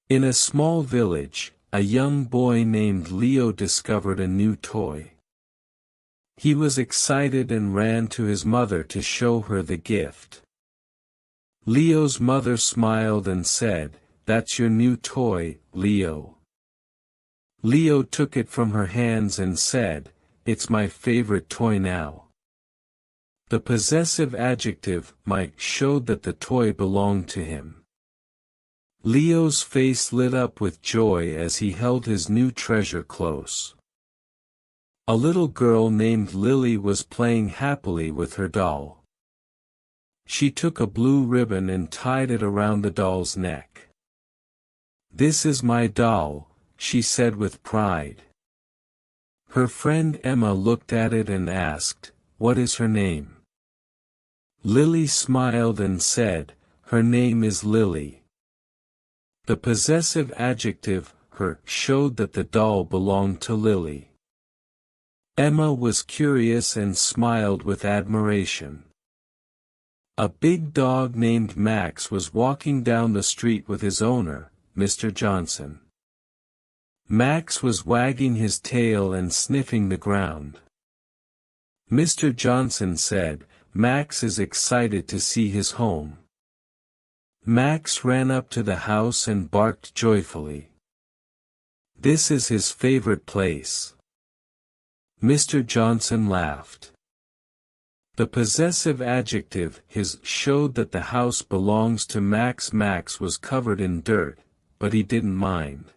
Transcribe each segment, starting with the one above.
In a small village, a young boy named Leo discovered a new toy. He was excited and ran to his mother to show her the gift. Leo's mother smiled and said, "That's your new toy, Leo." Leo took it from her hands and said, "It's my favorite toy now." The possessive adjective, my, showed that the toy belonged to him. Leo's face lit up with joy as he held his new treasure close. A little girl named Lily was playing happily with her doll. She took a blue ribbon and tied it around the doll's neck. "This is my doll," she said with pride. Her friend Emma looked at it and asked, "What is her name?" Lily smiled and said, "Her name is Lily." The possessive adjective, her, showed that the doll belonged to Lily. Emma was curious and smiled with admiration. A big dog named Max was walking down the street with his owner, Mr. Johnson. Max was wagging his tail and sniffing the ground. Mr. Johnson said, "Max is excited to see his home." Max ran up to the house and barked joyfully. "This is his favorite place." Mr. Johnson laughed. The possessive adjective, his, showed that the house belongs to Max. Max was covered in dirt, but he didn't mind.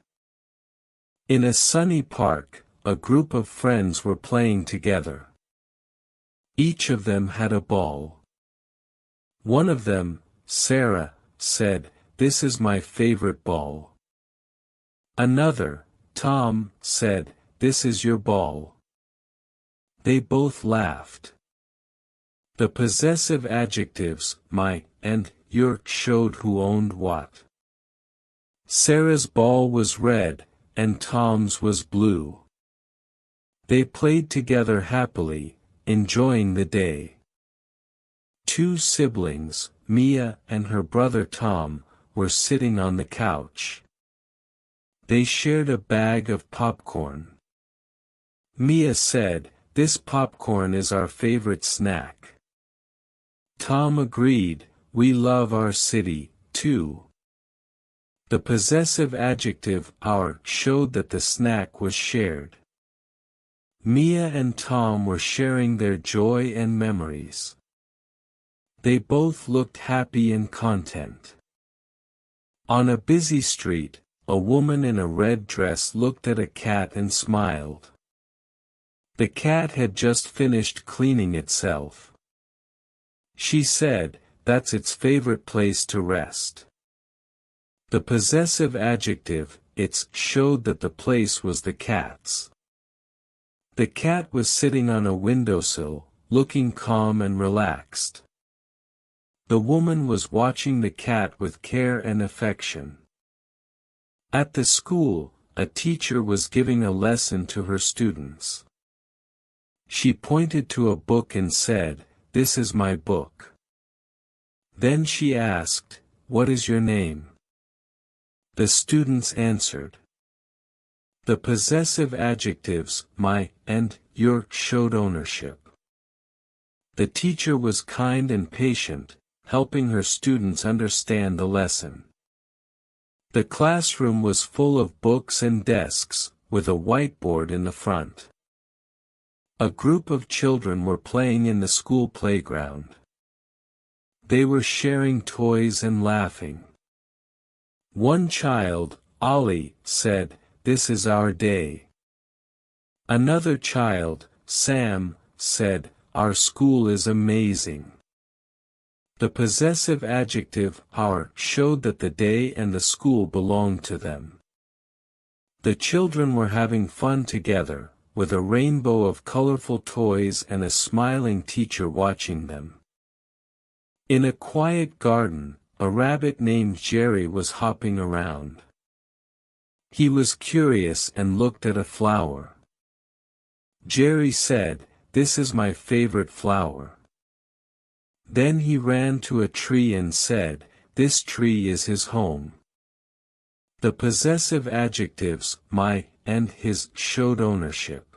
In a sunny park, a group of friends were playing together. Each of them had a ball. One of them, Sarah, said, "This is my favorite ball." Another, Tom, said, "This is your ball." They both laughed. The possessive adjectives, my, and your, showed who owned what. Sarah's ball was red, and Tom's was blue. They played together happily, enjoying the day. Two siblings, Mia and her brother Tom, were sitting on the couch. They shared a bag of popcorn. Mia said, "This popcorn is our favorite snack." Tom agreed, "We love our city, too." The possessive adjective, our, showed that the snack was shared. Mia and Tom were sharing their joy and memories. They both looked happy and content. On a busy street, a woman in a red dress looked at a cat and smiled. The cat had just finished cleaning itself. She said, "That's its favorite place to rest." The possessive adjective, its, showed that the place was the cat's. The cat was sitting on a windowsill, looking calm and relaxed. The woman was watching the cat with care and affection. At the school, a teacher was giving a lesson to her students. She pointed to a book and said, "This is my book." Then she asked, "What is your name?" The students answered. The possessive adjectives, my, and your, showed ownership. The teacher was kind and patient, helping her students understand the lesson. The classroom was full of books and desks, with a whiteboard in the front. A group of children were playing in the school playground. They were sharing toys and laughing. One child, Ollie, said, "This is our day." Another child, Sam, said, "Our school is amazing." The possessive adjective, our, showed that the day and the school belonged to them. The children were having fun together, with a rainbow of colorful toys and a smiling teacher watching them. In a quiet garden, a rabbit named Jerry was hopping around. He was curious and looked at a flower. Jerry said, "This is my favorite flower." Then he ran to a tree and said, "This tree is his home." The possessive adjectives, my, and his, showed ownership.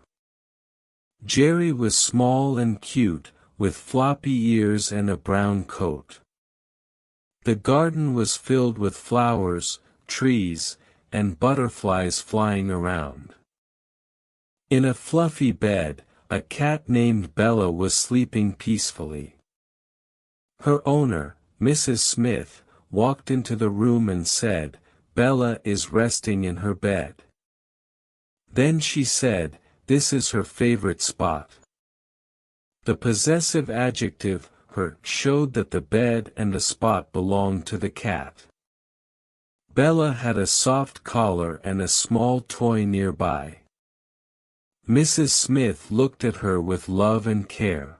Jerry was small and cute, with floppy ears and a brown coat. The garden was filled with flowers, trees, and butterflies flying around. In a fluffy bed, a cat named Bella was sleeping peacefully. Her owner, Mrs. Smith, walked into the room and said, "Bella is resting in her bed." Then she said, "This is her favorite spot." The possessive adjective, her, showed that the bed and the spot belonged to the cat. Bella had a soft collar and a small toy nearby. Mrs. Smith looked at her with love and care.